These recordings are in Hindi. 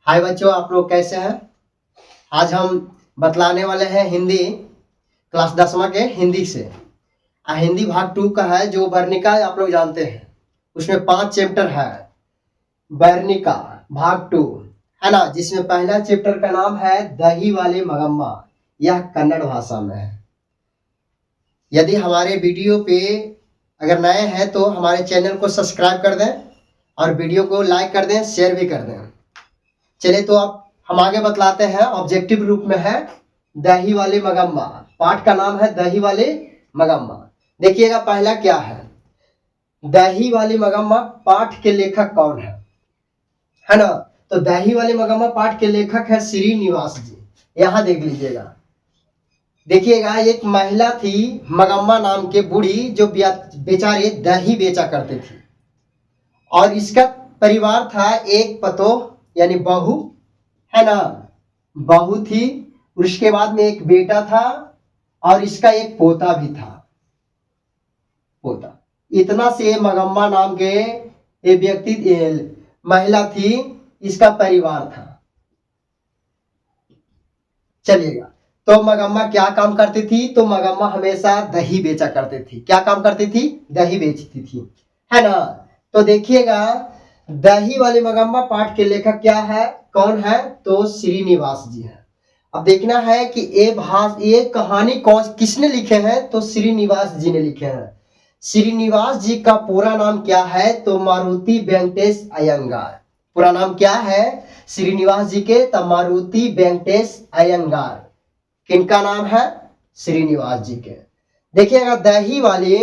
हाय बच्चों, आप लोग कैसे हैं। आज हम बतलाने वाले हैं हिंदी क्लास 10वां के हिंदी से। हिंदी भाग 2 का है जो वर्णिका आप लोग जानते हैं। उसमें 5 चैप्टर है। वर्णिका भाग 2 है ना, जिसमें पहला चैप्टर का नाम है दही वाले मगम्मा। यह कन्नड़ भाषा में है। यदि हमारे वीडियो पे अगर नए हैं तो हमारे चैनल को सब्सक्राइब कर दें और वीडियो को लाइक कर दें, शेयर भी कर दें। चलिए तो अब हम आगे बतलाते हैं। ऑब्जेक्टिव रूप में है दही वाले मगम्मा। पाठ का नाम है दही वाले मगम्मा। देखिएगा पहला क्या है। दही वाले मगम्मा पाठ के लेखक कौन है ना। तो दही वाले मगम्मा पाठ के लेखक है श्रीनिवास जी। यहां देख लीजिएगा। देखिएगा एक महिला थी मगम्मा नाम के बूढ़ी, जो बेचारे दही बेचा करते थे। और इसका परिवार था एक पतोह यानी बहू है ना, बहू थी। उसके बाद में एक बेटा था और इसका एक पोता भी था। पोता इतना से मगम्मा नाम के एक व्यक्ति महिला थी, इसका परिवार था। चलिएगा, तो मगम्मा क्या काम करती थी। तो मगम्मा हमेशा दही बेचा करती थी। क्या काम करती थी? दही बेचती थी, है ना। तो देखिएगा दही वाले मगम्मा पाठ के लेखक क्या है, कौन है? तो श्रीनिवास जी है। अब देखना है कि ये कहानी किसने लिखे हैं। तो श्रीनिवास जी ने लिखे हैं। श्रीनिवास जी का पूरा नाम क्या है? तो मारुति वेंकटेश अयंगार। पूरा नाम क्या है श्रीनिवास जी के? तो मारुति वेंकटेश अयंगार। किनका नाम है? श्रीनिवास जी के। देखिएगा दही वाले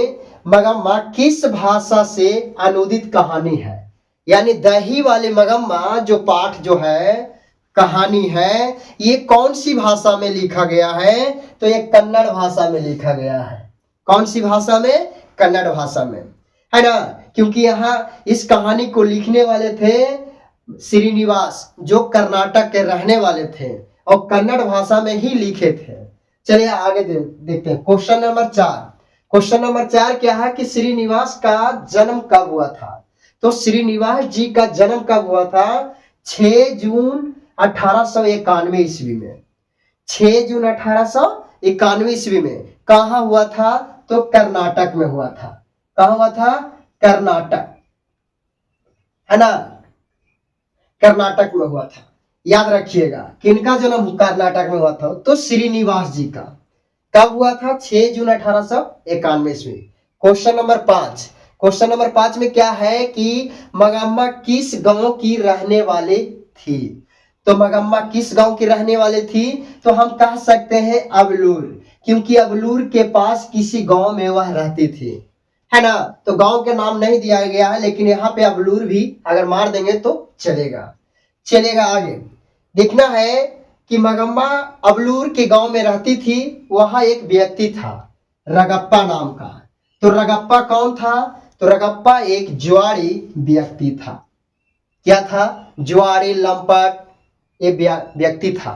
मगम्मा किस भाषा से अनुदित कहानी है। यानी दही वाले मगम्मा जो पाठ जो है, कहानी है, ये कौन सी भाषा में लिखा गया है? तो ये कन्नड़ भाषा में लिखा गया है। कौन सी भाषा में? कन्नड़ भाषा में, है ना। क्योंकि यहाँ इस कहानी को लिखने वाले थे श्रीनिवास, जो कर्नाटक के रहने वाले थे और कन्नड़ भाषा में ही लिखे थे। चलिए आगे देखते हैं। Question number 4। क्वेश्चन नंबर 4 क्या है कि श्रीनिवास का जन्म कब हुआ था। तो श्रीनिवास जी का जन्म कब हुआ था? 6 जून 1891 ईस्वी में। 6 जून 1891 ईस्वी में। कहाँ हुआ था? तो कर्नाटक में हुआ था। कहाँ हुआ था? कर्नाटक, है ना, कर्नाटक में हुआ था। याद रखिएगा किनका जन्म कर्नाटक में हुआ था? तो श्रीनिवास जी का। कब हुआ था? 6 जून 1891 ईस्वी। Question number 5। क्वेश्चन नंबर 5 में क्या है कि मगम्मा किस गांव की रहने वाली थी। तो मगम्मा किस गांव की रहने वाली थी? तो हम कह सकते हैं अबलूर, क्योंकि अबलूर के पास किसी गांव में वह रहती थी, है ना। तो गांव के नाम नहीं दिया गया है, लेकिन यहाँ पे अबलूर भी अगर मार देंगे तो चलेगा। आगे देखना है कि मगम्मा अबलूर के गांव में रहती थी। वहां एक व्यक्ति था रगप्पा नाम का। तो रगप्पा कौन था? तो रगप्पा एक जुआरी व्यक्ति था। क्या था? जुआरी, लंपट एक व्यक्ति था।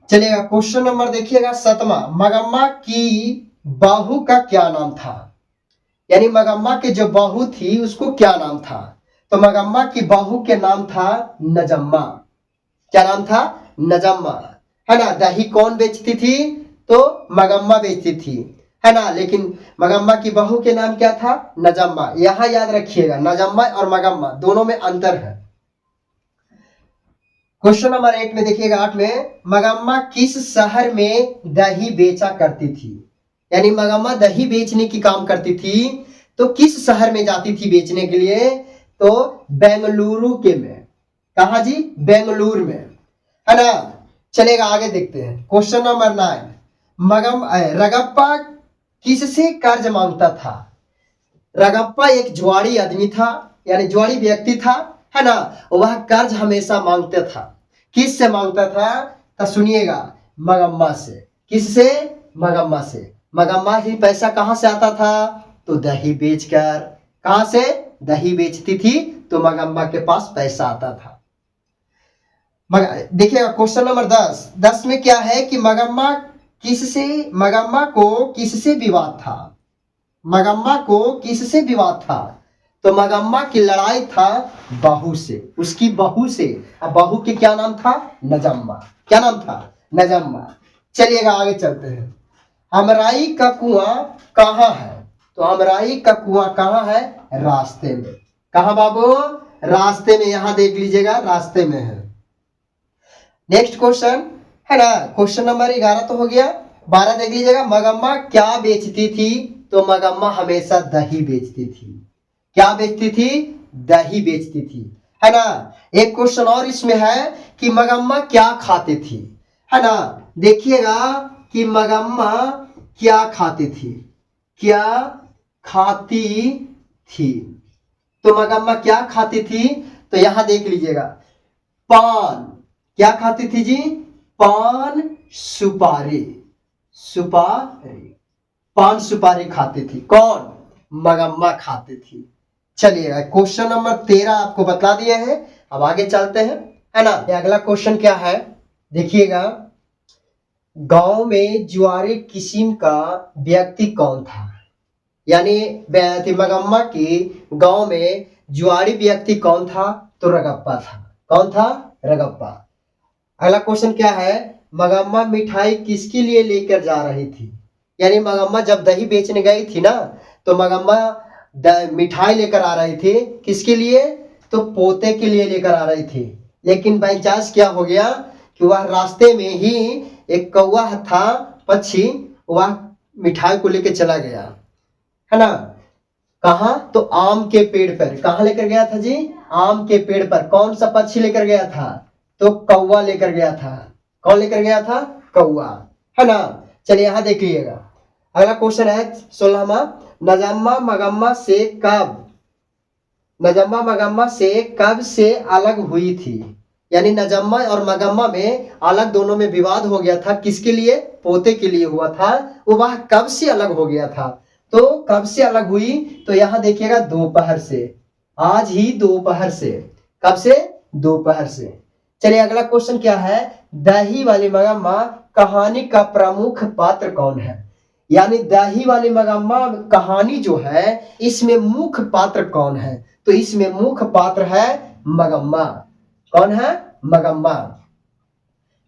चलिएगा क्वेश्चन नंबर देखिएगा 7वां। मगम्मा की बहू का क्या नाम था। यानी मगम्मा की जो बहू थी उसको क्या नाम था? तो मगम्मा की बहू के नाम था नजम्मा। क्या नाम था? नजम्मा, है ना। दही कौन बेचती थी? तो मगम्मा बेचती थी, है ना। लेकिन मगम्मा की बहू के नाम क्या था? नजम्मा। यहां याद रखिएगा नजम्मा और मगम्मा दोनों में अंतर है। क्वेश्चन नंबर 8 में देखिएगा 8 में, मगम्मा किस शहर में दही बेचा करती थी। यानी मगम्मा दही बेचने की काम करती थी, तो किस शहर में जाती थी बेचने के लिए? तो बेंगलुरु के में। कहा जी? बेंगलुरु में, है ना। चलेगा आगे देखते हैं। Question number 9। रगप्पा किससे कर्ज मांगता था। रगप्पा एक जुआरी आदमी था, यानी जुआरी व्यक्ति था, है ना। वह कर्ज हमेशा मांगता था। किससे मांगता था? तो सुनिएगा, मगम्मा से। किससे? मगम्मा से। मगम्मा ही पैसा कहां से आता था? तो दही बेचकर। कहां से? दही बेचती थी तो मगम्मा के पास पैसा आता था। देखिएगा क्वेश्चन नंबर 10 में क्या है कि मगम्मा को किससे विवाद था। मगम्मा को किससे विवाद था? तो मगम्मा की लड़ाई था बहू से, उसकी बहू से। अब बहू के क्या नाम था? नजम्मा। क्या नाम था? नजम्मा। चलिएगा आगे चलते हैं। हमराई का कुआं कहाँ है? तो हमराई का कुआं कहाँ है? रास्ते में। कहाँ बाबू? रास्ते में। यहां देख लीजिएगा, रास्ते में है। नेक्स्ट क्वेश्चन है ना, क्वेश्चन नंबर 11 तो हो गया। 12 देख लीजिएगा। मगम्मा क्या बेचती थी? तो मगम्मा हमेशा दही बेचती थी। क्या बेचती थी? दही बेचती थी, है ना। एक क्वेश्चन और इसमें है कि मगम्मा क्या खाती थी, है ना। देखिएगा कि मगम्मा क्या खाती थी, क्या खाती थी। तो मगम्मा क्या खाती थी? तो यहां देख लीजिएगा, पान। क्या खाती थी जी? पान सुपारी। सुपारी, पान सुपारी खाती थी। कौन? मगम्मा खाती थी। चलिए क्वेश्चन नंबर 13 आपको बता दिए हैं। अब आगे चलते हैं, है ना। अगला क्वेश्चन क्या है, देखिएगा। गांव में जुआरी किस्म का व्यक्ति कौन था? यानी मगम्मा की गांव में जुआरी व्यक्ति कौन था? तो रगप्पा था। कौन था? रगप्पा। अगला क्वेश्चन क्या है, मगम्मा मिठाई किसके लिए लेकर जा रही थी? यानी मगम्मा जब दही बेचने गई थी ना, तो मगम्मा मिठाई लेकर आ रही थी। किसके लिए? तो पोते के लिए लेकर आ रही थी। लेकिन बाई चांस क्या हो गया कि वह रास्ते में ही एक कौवा था, पक्षी, वह मिठाई को लेकर चला गया, है ना। कहा? तो आम के पेड़ पर। कहा लेकर गया था जी? आम के पेड़ पर। कौन सा पक्षी लेकर गया था? तो कौवा लेकर गया था। कौन लेकर गया था? कौवा, है ना। चलिए यहां देखिएगा। अगला क्वेश्चन है 16वां। नजम्मा मगम्मा से कब से अलग हुई थी? यानी नजम्मा और मगम्मा में अलग, दोनों में विवाद हो गया था। किसके लिए? पोते के लिए हुआ था। वो वह कब से अलग हो गया था? तो कब से अलग हुई? तो यहां देखिएगा, दोपहर से। आज ही दोपहर से। कब से? दोपहर से। चलिए अगला क्वेश्चन क्या है, दही वाली मगम्मा कहानी का प्रमुख पात्र कौन है? यानी दही वाली मगम्मा कहानी जो है, इसमें मुख्य पात्र कौन है? तो इसमें मुख्य पात्र है मगम्मा। कौन है? मगम्मा।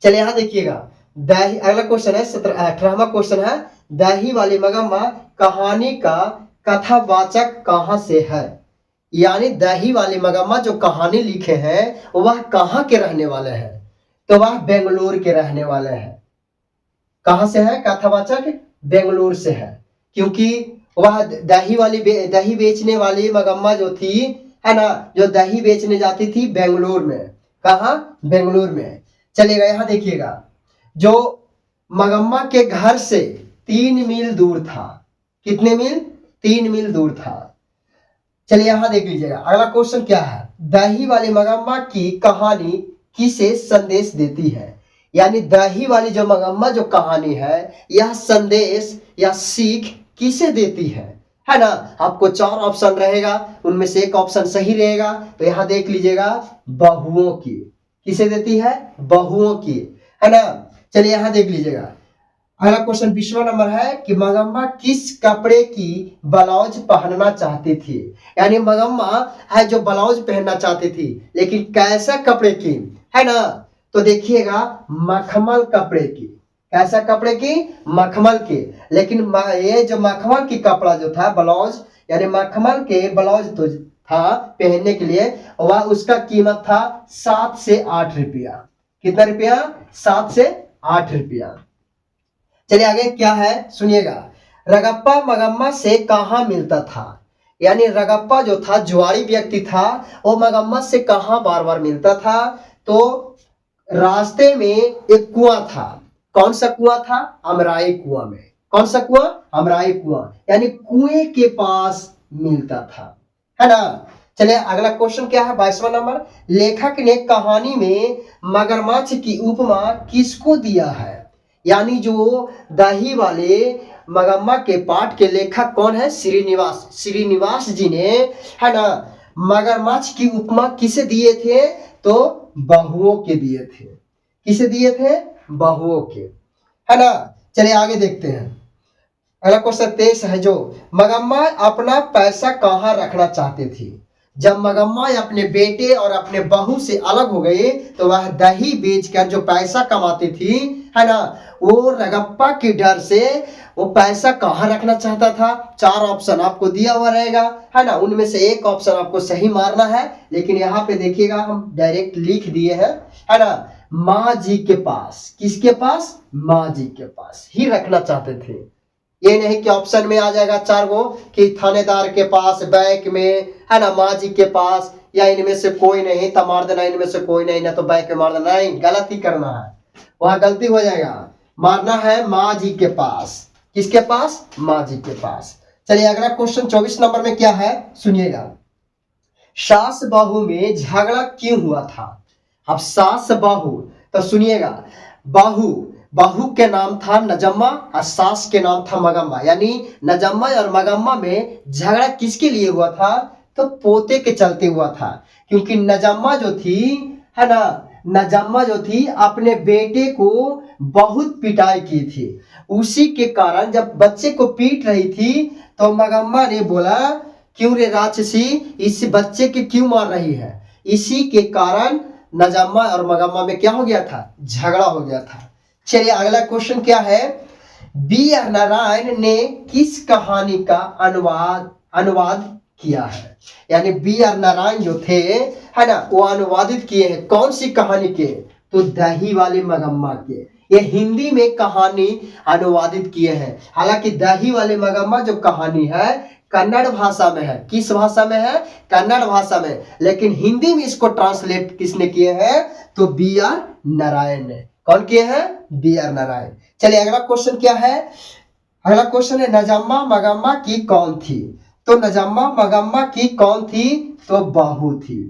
चलिए यहां देखिएगा, दही। अगला क्वेश्चन है 18वां क्वेश्चन है, दही वाली मगम्मा कहानी का कथावाचक कहां से है? यानी दही वाली मगम्मा जो कहानी लिखे हैं, वह कहां के रहने वाले हैं? तो वह बेंगलोर के रहने वाले हैं। कहां से है कथावाचक? बेंगलोर से है। क्योंकि वह दही बेचने वाली मगम्मा जो थी, है ना, जो दही बेचने जाती थी बेंगलोर में। कहा? बेंगलोर में। चलिएगा यहां देखिएगा, जो मगम्मा के घर से 3 मील दूर था। कितने मील? 3 मील दूर था। चलिए यहां देख लीजिएगा। अगला क्वेश्चन क्या है, दही वाली मगम्मा की कहानी किसे संदेश देती है? यानी दही वाली जो मगम्मा जो कहानी है, यह संदेश या सीख किसे देती है ना। आपको 4 ऑप्शन रहेगा, उनमें से एक ऑप्शन सही रहेगा। तो यहां देख लीजिएगा, बहुओं की। किसे देती है? बहुओं की, है ना। चलिए यहां देख लीजिएगा। अगला क्वेश्चन 20वां नंबर है कि मगम्मा किस कपड़े की ब्लाउज पहनना चाहती थी? यानी मगम्मा है जो ब्लाउज पहनना चाहती थी, लेकिन कैसा कपड़े की, है ना। तो देखिएगा, मखमल कपड़े की। कैसा कपड़े की? मखमल की। लेकिन ये जो मखमल की कपड़ा जो था ब्लाउज, यानी मखमल के ब्लाउज तो था पहनने के लिए, वह उसका कीमत था 7 से 8 रुपया। कितना रुपया? 7 से 8 रुपया। चलिए आगे क्या है सुनिएगा, रगप्पा मगम्मा से कहां मिलता था? यानी रगप्पा जो था, जुआरी व्यक्ति था, वो मगम्मा से कहां बार बार मिलता था? तो रास्ते में एक कुआं था। कौन सा कुआं था? अमराई कुआं में। कौन सा कुआं? अमराई कुआं। यानी कुएं के पास मिलता था, है ना। चलिए अगला क्वेश्चन क्या है 22वां नंबर, लेखक ने कहानी में मगरमच्छ की उपमा किसको दिया है? यानी जो दही वाले मगम्मा के पाठ के लेखक कौन है? श्रीनिवास जी ने, है ना, मगरमच्छ की उपमा किसे दिए थे? तो बहुओं के दिए थे। किसे दिए थे? बहुओं के, है ना। चलिए आगे देखते हैं। अगला क्वेश्चन 23 है जो मगम्मा अपना पैसा कहाँ रखना चाहते थे। जब मगम्मा अपने बेटे और अपने बहू से अलग हो गए तो वह दही बेचकर जो पैसा कमाती थी, है ना, वो रगप्पा के डर से वो पैसा कहाँ रखना चाहता था। 4 ऑप्शन आपको दिया हुआ रहेगा, है ना, उनमें से एक ऑप्शन आपको सही मारना है। लेकिन यहाँ पे देखिएगा हम डायरेक्ट लिख दिए हैं, है ना, माँ जी के पास। किसके पास? माँ जी के पास ही रखना चाहते थे। ये नहीं कि ऑप्शन में आ जाएगा 4 गो कि थानेदार के पास, बैंक में, है ना, माँ जी के पास, या इनमें से कोई नहीं तो मार देना, इनमें से कोई नहीं ना तो बैंक में मार देना। नहीं, गलत ही करना है, वहां गलती हो जाएगा। मारना है माँ जी के पास। किसके पास? माँ जी के पास। चलिए अगला क्वेश्चन 24 नंबर में क्या है सुनिएगा। सास बहू में झगड़ा क्यों हुआ था। अब सास बहू, तो सुनिएगा, बहू के नाम था नजम्मा और सास के नाम था मगम्मा। यानी नजम्मा और मगम्मा में झगड़ा किसके लिए हुआ था? तो पोते के चलते हुआ था। क्योंकि नजम्मा जो थी, है ना, नजम्मा जो थी अपने बेटे को बहुत पिटाई की थी। उसी के कारण जब बच्चे को पीट रही थी तो मगम्मा ने बोला, क्यों रे राक्षसी, इस बच्चे के क्यों मार रही है। इसी के कारण नजम्मा और मगम्मा में क्या हो गया था? झगड़ा हो गया था। चलिए अगला क्वेश्चन क्या है। बी आर नारायण ने किस कहानी का अनुवाद किया है। यानी बी आर नारायण जो थे, है ना, वो अनुवादित किए हैं कौन सी कहानी के? तो दही वाली मगम्मा के। ये हिंदी में कहानी अनुवादित किए हैं। हालांकि दही वाली मगम्मा जो कहानी है कन्नड़ भाषा में है। किस भाषा में है? कन्नड़ भाषा में। लेकिन हिंदी में इसको ट्रांसलेट किसने किए हैं? तो बी आर नारायण ने। कौन किए हैं? B R Narayan. चलिए अगला क्वेश्चन क्या है। अगला क्वेश्चन है नजम्मा मगम्मा की कौन थी। तो नजम्मा मगम्मा की कौन थी? तो बहू थी।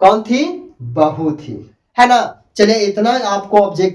कौन थी? बहू थी, है ना। चलिए इतना आपको ऑब्जेक्टिव